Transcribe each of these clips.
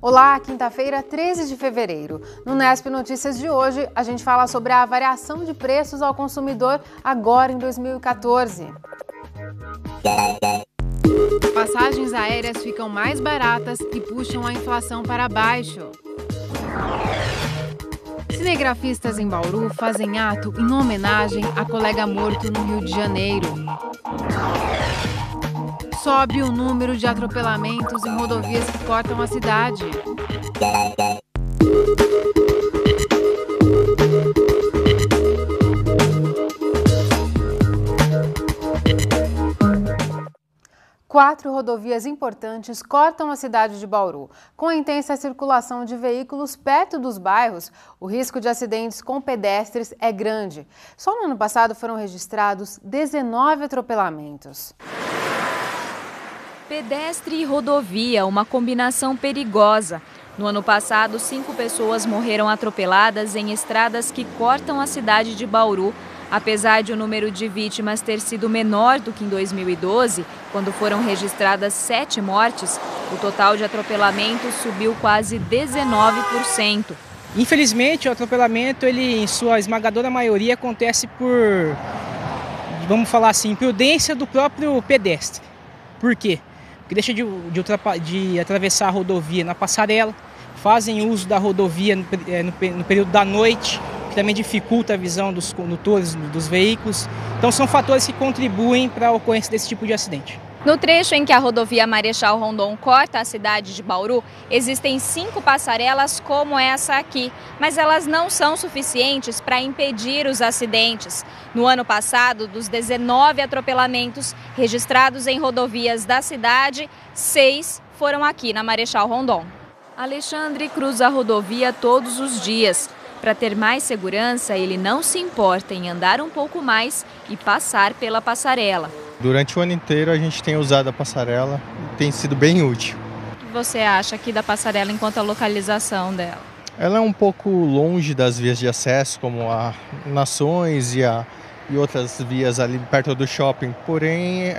Olá, quinta-feira, 13 de fevereiro. No Nesp Notícias de hoje, a gente fala sobre a variação de preços ao consumidor agora em 2014. Passagens aéreas ficam mais baratas e puxam a inflação para baixo. Cinegrafistas em Bauru fazem ato em homenagem a colega morto no Rio de Janeiro. Sobe o número de atropelamentos em rodovias que cortam a cidade. Quatro rodovias importantes cortam a cidade de Bauru. Com a intensa circulação de veículos perto dos bairros, o risco de acidentes com pedestres é grande. Só no ano passado foram registrados 19 atropelamentos. Pedestre e rodovia, uma combinação perigosa. No ano passado, 5 pessoas morreram atropeladas em estradas que cortam a cidade de Bauru. Apesar de o número de vítimas ter sido menor do que em 2012, quando foram registradas 7 mortes, o total de atropelamentos subiu quase 19%. Infelizmente, o atropelamento, ele, em sua esmagadora maioria, acontece por, vamos falar assim, imprudência do próprio pedestre. Por quê? Porque deixa de atravessar a rodovia na passarela, fazem uso da rodovia no período da noite, que também dificulta a visão dos condutores, dos veículos. Então são fatores que contribuem para a ocorrência desse tipo de acidente. No trecho em que a rodovia Marechal Rondon corta a cidade de Bauru, existem 5 passarelas como essa aqui, mas elas não são suficientes para impedir os acidentes. No ano passado, dos 19 atropelamentos registrados em rodovias da cidade, 6 foram aqui na Marechal Rondon. Alexandre cruza a rodovia todos os dias. Para ter mais segurança, ele não se importa em andar um pouco mais e passar pela passarela. Durante o ano inteiro a gente tem usado a passarela e tem sido bem útil. O que você acha aqui da passarela enquanto a localização dela? Ela é um pouco longe das vias de acesso, como a Nações e outras vias ali perto do shopping, porém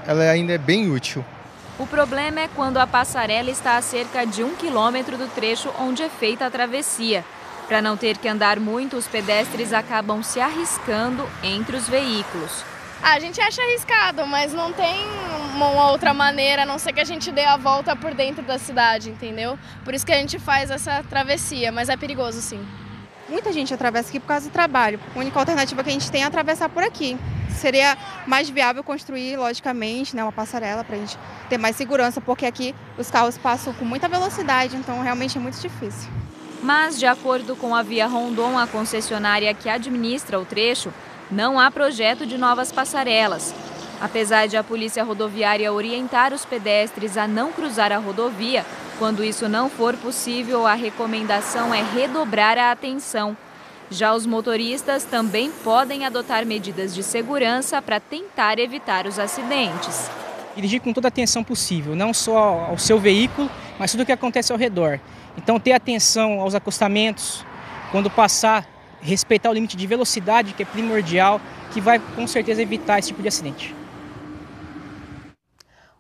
ela ainda é bem útil. O problema é quando a passarela está a cerca de 1 quilômetro do trecho onde é feita a travessia. Para não ter que andar muito, os pedestres acabam se arriscando entre os veículos. A gente acha arriscado, mas não tem uma outra maneira, a não ser que a gente dê a volta por dentro da cidade, entendeu? Por isso que a gente faz essa travessia, mas é perigoso sim. Muita gente atravessa aqui por causa do trabalho. A única alternativa que a gente tem é atravessar por aqui. Seria mais viável construir, logicamente, uma passarela para a gente ter mais segurança, porque aqui os carros passam com muita velocidade, então realmente é muito difícil. Mas, de acordo com a Via Rondon, a concessionária que administra o trecho, não há projeto de novas passarelas. Apesar de a Polícia Rodoviária orientar os pedestres a não cruzar a rodovia, quando isso não for possível, a recomendação é redobrar a atenção. Já os motoristas também podem adotar medidas de segurança para tentar evitar os acidentes. Dirigir com toda a atenção possível, não só ao seu veículo, mas tudo o que acontece ao redor. Então ter atenção aos acostamentos, quando passar, respeitar o limite de velocidade, que é primordial, que vai com certeza evitar esse tipo de acidente.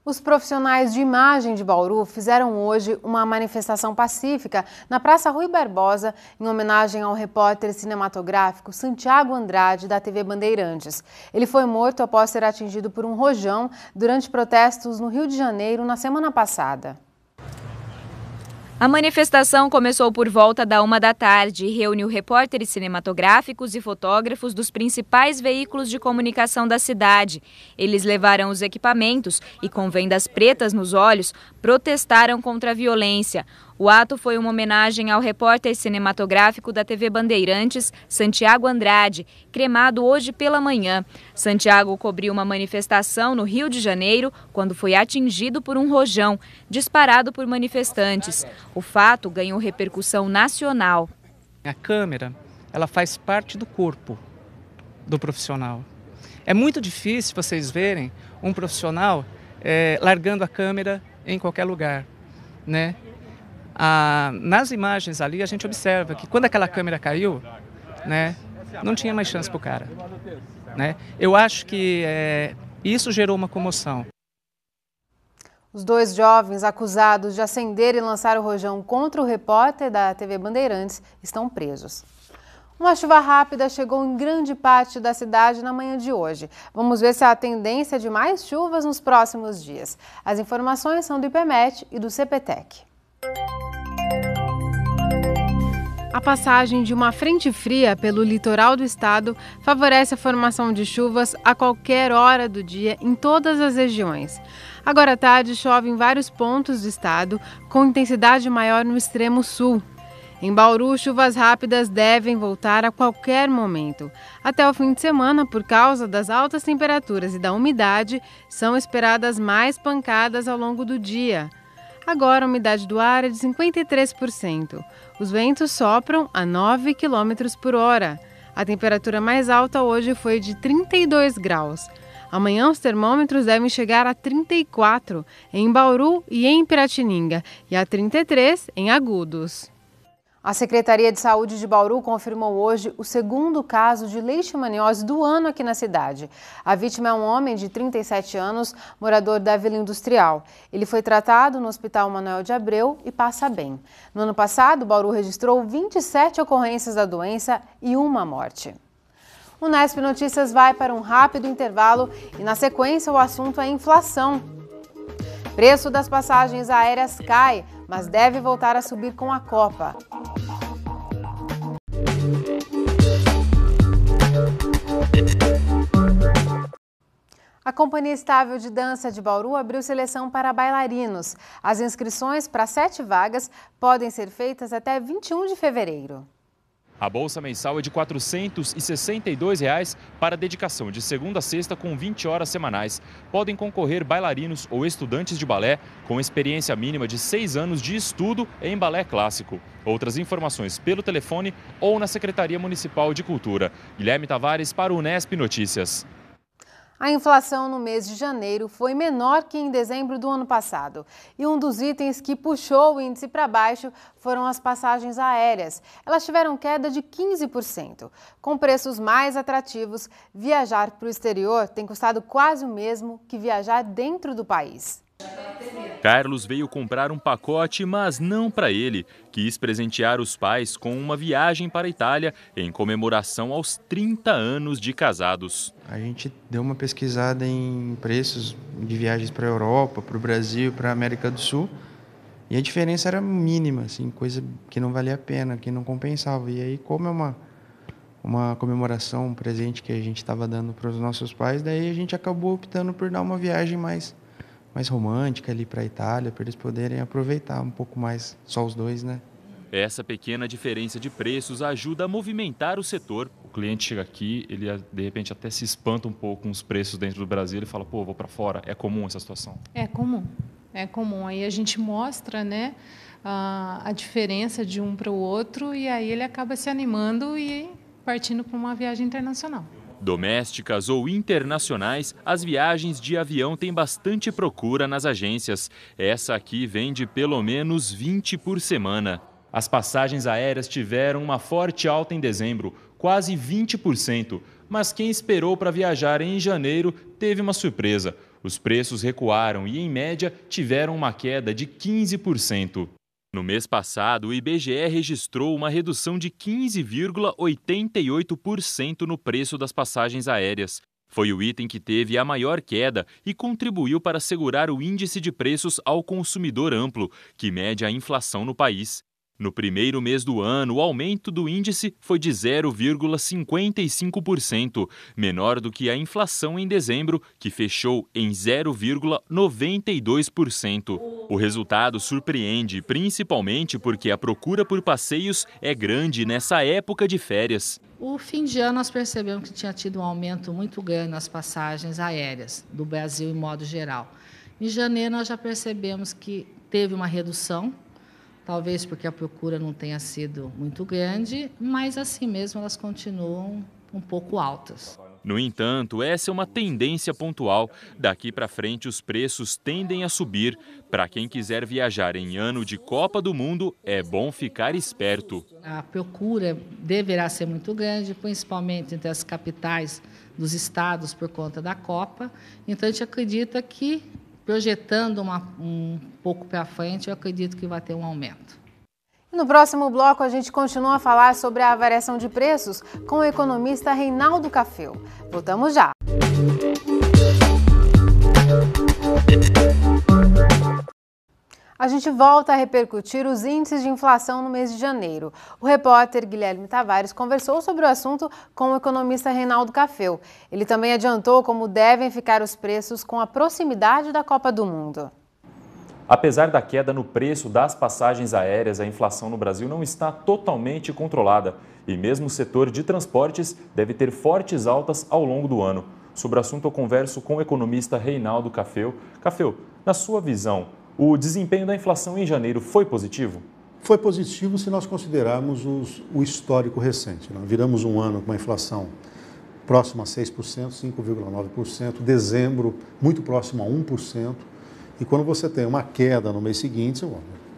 Os profissionais de imagem de Bauru fizeram hoje uma manifestação pacífica na Praça Rui Barbosa, em homenagem ao repórter cinematográfico Santiago Andrade, da TV Bandeirantes. Ele foi morto após ser atingido por um rojão durante protestos no Rio de Janeiro na semana passada. A manifestação começou por volta da 1 da tarde e reuniu repórteres cinematográficos e fotógrafos dos principais veículos de comunicação da cidade. Eles levaram os equipamentos e, com vendas pretas nos olhos, protestaram contra a violência. O ato foi uma homenagem ao repórter cinematográfico da TV Bandeirantes, Santiago Andrade, cremado hoje pela manhã. Santiago cobriu uma manifestação no Rio de Janeiro quando foi atingido por um rojão, disparado por manifestantes. O fato ganhou repercussão nacional. A câmera, ela faz parte do corpo do profissional. É muito difícil vocês verem um profissional largando a câmera em qualquer lugar, né? Nas imagens ali a gente observa que quando aquela câmera caiu, né, não tinha mais chance para o cara, né? Eu acho que isso gerou uma comoção. Os 2 jovens acusados de acender e lançar o rojão contra o repórter da TV Bandeirantes estão presos. Uma chuva rápida chegou em grande parte da cidade na manhã de hoje. Vamos ver se há tendência de mais chuvas nos próximos dias. As informações são do IPMET e do CPTEC. A passagem de uma frente fria pelo litoral do estado favorece a formação de chuvas a qualquer hora do dia em todas as regiões. Agora à tarde chove em vários pontos do estado, com intensidade maior no extremo sul. Em Bauru, chuvas rápidas devem voltar a qualquer momento. Até o fim de semana, por causa das altas temperaturas e da umidade, são esperadas mais pancadas ao longo do dia. Agora a umidade do ar é de 53%. Os ventos sopram a 9 km por hora. A temperatura mais alta hoje foi de 32 graus. Amanhã os termômetros devem chegar a 34 em Bauru e em Piratininga e a 33 em Agudos. A Secretaria de Saúde de Bauru confirmou hoje o 2º caso de leishmaniose do ano aqui na cidade. A vítima é um homem de 37 anos, morador da Vila Industrial. Ele foi tratado no Hospital Manuel de Abreu e passa bem. No ano passado, Bauru registrou 27 ocorrências da doença e 1 morte. O Nesp Notícias vai para um rápido intervalo e, na sequência, o assunto é inflação. Preço das passagens aéreas cai, mas deve voltar a subir com a Copa. A Companhia Estável de Dança de Bauru abriu seleção para bailarinos. As inscrições para 7 vagas podem ser feitas até 21 de fevereiro. A bolsa mensal é de R$ 462 para dedicação de segunda a sexta com 20 horas semanais. Podem concorrer bailarinos ou estudantes de balé com experiência mínima de 6 anos de estudo em balé clássico. Outras informações pelo telefone ou na Secretaria Municipal de Cultura. Guilherme Tavares para o Nesp Notícias. A inflação no mês de janeiro foi menor que em dezembro do ano passado. E um dos itens que puxou o índice para baixo foram as passagens aéreas. Elas tiveram queda de 15%. Com preços mais atrativos, viajar para o exterior tem custado quase o mesmo que viajar dentro do país. Carlos veio comprar um pacote, mas não para ele. Quis presentear os pais com uma viagem para a Itália em comemoração aos 30 anos de casados. A gente deu uma pesquisada em preços de viagens para a Europa, para o Brasil, para a América do Sul. E a diferença era mínima, assim, coisa que não valia a pena, que não compensava. E aí, como é uma comemoração, um presente que a gente estava dando para os nossos pais, daí a gente acabou optando por dar uma viagem mais romântica ali para a Itália, para eles poderem aproveitar um pouco mais, só os dois, né? Essa pequena diferença de preços ajuda a movimentar o setor. O cliente chega aqui, ele de repente até se espanta um pouco com os preços dentro do Brasil, ele fala, pô, vou para fora. É comum essa situação? É comum. Aí a gente mostra, né, a diferença de um para o outro e aí ele acaba se animando e partindo para uma viagem internacional. Domésticas ou internacionais, as viagens de avião têm bastante procura nas agências. Essa aqui vende pelo menos 20 por semana. As passagens aéreas tiveram uma forte alta em dezembro, quase 20%. Mas quem esperou para viajar em janeiro teve uma surpresa. Os preços recuaram e, em média, tiveram uma queda de 15%. No mês passado, o IBGE registrou uma redução de 15,88% no preço das passagens aéreas. Foi o item que teve a maior queda e contribuiu para segurar o índice de preços ao consumidor amplo, que mede a inflação no país. No primeiro mês do ano, o aumento do índice foi de 0,55%, menor do que a inflação em dezembro, que fechou em 0,92%. O resultado surpreende, principalmente porque a procura por passeios é grande nessa época de férias. O fim de ano nós percebemos que tinha tido um aumento muito grande nas passagens aéreas do Brasil em modo geral. Em janeiro nós já percebemos que teve uma redução, talvez porque a procura não tenha sido muito grande, mas assim mesmo elas continuam um pouco altas. No entanto, essa é uma tendência pontual. Daqui para frente, os preços tendem a subir. Para quem quiser viajar em ano de Copa do Mundo, é bom ficar esperto. A procura deverá ser muito grande, principalmente entre as capitais dos estados por conta da Copa. Então, a gente acredita que projetando um pouco para frente, eu acredito que vai ter um aumento. No próximo bloco, a gente continua a falar sobre a variação de preços com o economista Reinaldo Cafeu. Voltamos já! A gente volta a repercutir os índices de inflação no mês de janeiro. O repórter Guilherme Tavares conversou sobre o assunto com o economista Reinaldo Cafeu. Ele também adiantou como devem ficar os preços com a proximidade da Copa do Mundo. Apesar da queda no preço das passagens aéreas, a inflação no Brasil não está totalmente controlada. E mesmo o setor de transportes deve ter fortes altas ao longo do ano. Sobre o assunto, eu converso com o economista Reinaldo Cafeu. Cafeu, na sua visão, o desempenho da inflação em janeiro foi positivo? Foi positivo se nós considerarmos o histórico recente. Nós viramos um ano com uma inflação próxima a 6%, 5,9%, dezembro muito próximo a 1%. E quando você tem uma queda no mês seguinte,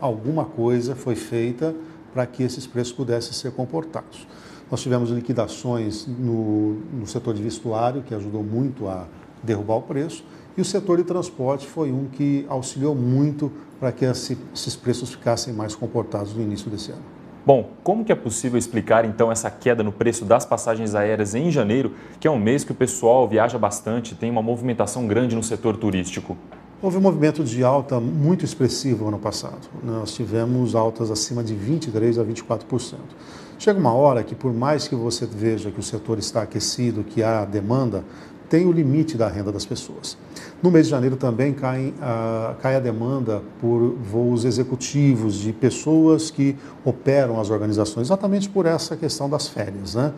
alguma coisa foi feita para que esses preços pudessem ser comportados. Nós tivemos liquidações no setor de vestuário, que ajudou muito a derrubar o preço, e o setor de transporte foi um que auxiliou muito para que esses preços ficassem mais comportados no início desse ano. Bom, como que é possível explicar então essa queda no preço das passagens aéreas em janeiro, que é um mês que o pessoal viaja bastante, tem uma movimentação grande no setor turístico? Houve um movimento de alta muito expressivo ano passado. Nós tivemos altas acima de 23% a 24%. Chega uma hora que, por mais que você veja que o setor está aquecido, que há demanda, tem o limite da renda das pessoas. No mês de janeiro também cai a demanda por voos executivos de pessoas que operam as organizações, exatamente por essa questão das férias, né?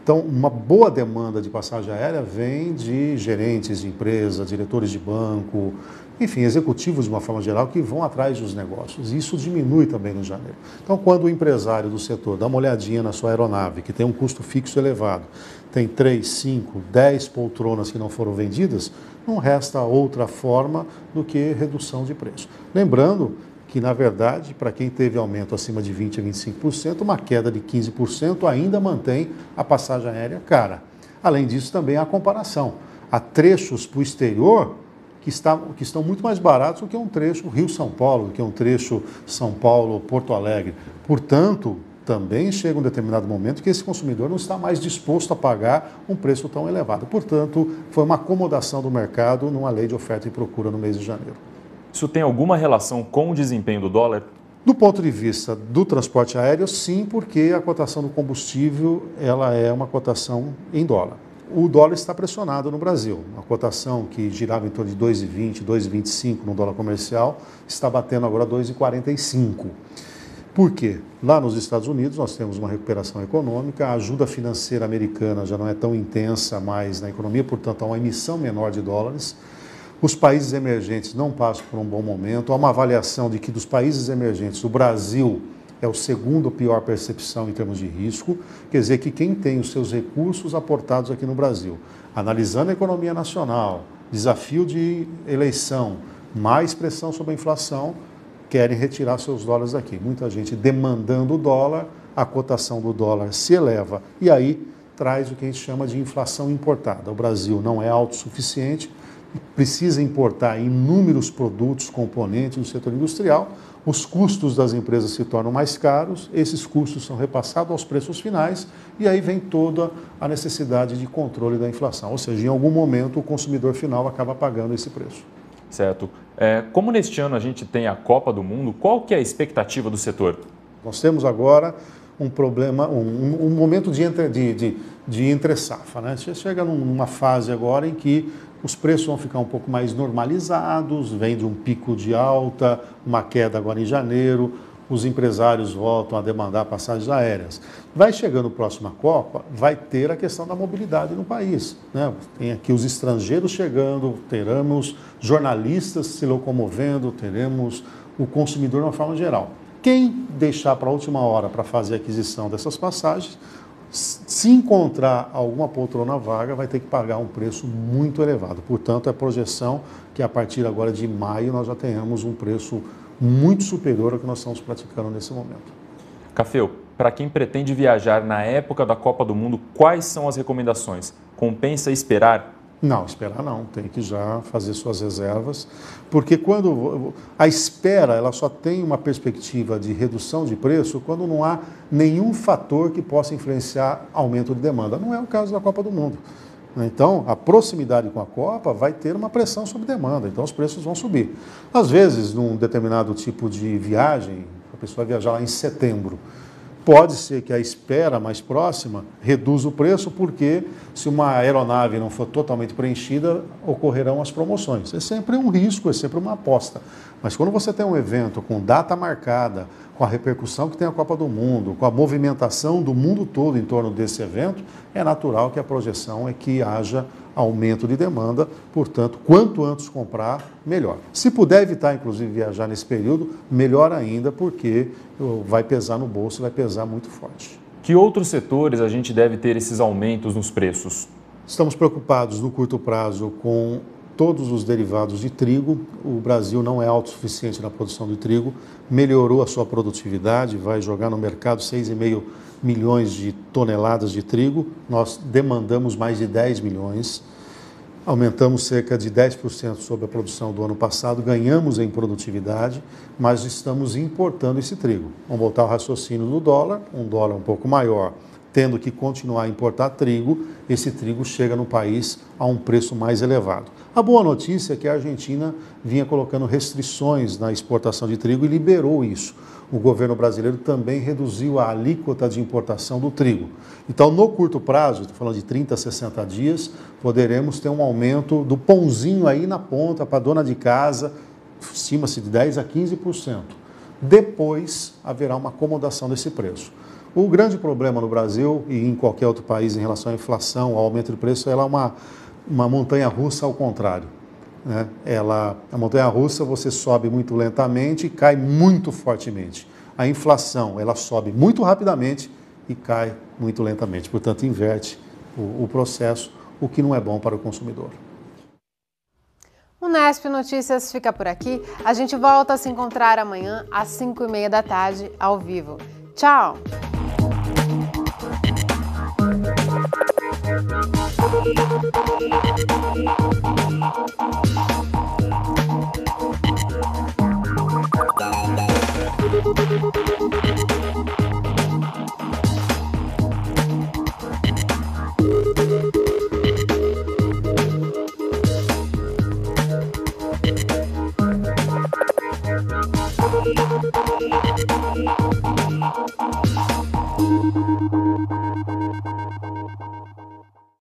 Então, uma boa demanda de passagem aérea vem de gerentes de empresa, diretores de banco, enfim, executivos de uma forma geral que vão atrás dos negócios. E isso diminui também no janeiro. Então, quando o empresário do setor dá uma olhadinha na sua aeronave, que tem um custo fixo elevado, tem 3, 5, 10 poltronas que não foram vendidas, não resta outra forma do que redução de preço. Lembrando que, na verdade, para quem teve aumento acima de 20% a 25%, uma queda de 15% ainda mantém a passagem aérea cara. Além disso, também há a comparação. Há trechos para o exterior que estão muito mais baratos do que um trecho Rio-São Paulo, do que um trecho São Paulo-Porto Alegre. Portanto, também chega um determinado momento que esse consumidor não está mais disposto a pagar um preço tão elevado. Portanto, foi uma acomodação do mercado numa lei de oferta e procura no mês de janeiro. Isso tem alguma relação com o desempenho do dólar? Do ponto de vista do transporte aéreo, sim, porque a cotação do combustível ela é uma cotação em dólar. O dólar está pressionado no Brasil. A cotação que girava em torno de 2,20, 2,25 no dólar comercial está batendo agora 2,45. Por quê? Lá nos Estados Unidos nós temos uma recuperação econômica, a ajuda financeira americana já não é tão intensa mais na economia, portanto há uma emissão menor de dólares. Os países emergentes não passam por um bom momento. Há uma avaliação de que dos países emergentes, o Brasil é o segundo pior percepção em termos de risco. Quer dizer que quem tem os seus recursos aportados aqui no Brasil, analisando a economia nacional, desafio de eleição, mais pressão sobre a inflação, querem retirar seus dólares daqui. Muita gente demandando o dólar, a cotação do dólar se eleva e aí traz o que a gente chama de inflação importada. O Brasil não é autossuficiente, precisa importar inúmeros produtos, componentes do setor industrial, os custos das empresas se tornam mais caros, esses custos são repassados aos preços finais e aí vem toda a necessidade de controle da inflação, ou seja, em algum momento o consumidor final acaba pagando esse preço. Certo. Como neste ano a gente tem a Copa do Mundo, qual que é a expectativa do setor? Nós temos agora um problema, um momento de entre-safra, né? Você chega numa fase agora em que os preços vão ficar um pouco mais normalizados, vem de um pico de alta, uma queda agora em janeiro, os empresários voltam a demandar passagens aéreas. Vai chegando a próxima Copa, vai ter a questão da mobilidade no país, né? Tem aqui os estrangeiros chegando, teremos jornalistas se locomovendo, teremos o consumidor de uma forma geral. Quem deixar para a última hora para fazer a aquisição dessas passagens, se encontrar alguma poltrona vaga, vai ter que pagar um preço muito elevado. Portanto, é projeção que a partir agora de maio nós já tenhamos um preço muito superior ao que nós estamos praticando nesse momento. Cafeu, para quem pretende viajar na época da Copa do Mundo, quais são as recomendações? Compensa esperar? Não, esperar não, tem que já fazer suas reservas, porque quando a espera ela só tem uma perspectiva de redução de preço quando não há nenhum fator que possa influenciar aumento de demanda. Não é o caso da Copa do Mundo. Então, a proximidade com a Copa vai ter uma pressão sobre demanda, então os preços vão subir. Às vezes, num determinado tipo de viagem, a pessoa vai viajar lá em setembro, pode ser que a espera mais próxima reduza o preço, porque se uma aeronave não for totalmente preenchida, ocorrerão as promoções. É sempre um risco, é sempre uma aposta. Mas quando você tem um evento com data marcada, com a repercussão que tem a Copa do Mundo, com a movimentação do mundo todo em torno desse evento, é natural que a projeção é que haja aumento de demanda, portanto, quanto antes comprar, melhor. Se puder evitar, inclusive, viajar nesse período, melhor ainda, porque vai pesar no bolso, vai pesar muito forte. Que outros setores a gente deve ter esses aumentos nos preços? Estamos preocupados no curto prazo com todos os derivados de trigo. O Brasil não é autossuficiente na produção de trigo, melhorou a sua produtividade, vai jogar no mercado 6,5 milhões de toneladas de trigo, nós demandamos mais de 10 milhões, aumentamos cerca de 10% sobre a produção do ano passado, ganhamos em produtividade, mas estamos importando esse trigo. Vamos voltar ao raciocínio do dólar, um dólar um pouco maior, tendo que continuar a importar trigo, esse trigo chega no país a um preço mais elevado. A boa notícia é que a Argentina vinha colocando restrições na exportação de trigo e liberou isso. O governo brasileiro também reduziu a alíquota de importação do trigo. Então, no curto prazo, estou falando de 30 a 60 dias, poderemos ter um aumento do pãozinho aí na ponta para a dona de casa, estima-se de 10 a 15%. Depois, haverá uma acomodação desse preço. O grande problema no Brasil e em qualquer outro país em relação à inflação, ao aumento de preço, ela é uma montanha-russa ao contrário. Né? A montanha-russa você sobe muito lentamente e cai muito fortemente. A inflação ela sobe muito rapidamente e cai muito lentamente. Portanto, inverte o processo, o que não é bom para o consumidor. O Nesp Notícias fica por aqui. A gente volta a se encontrar amanhã às 5h30 da tarde, ao vivo. Tchau! Thank you.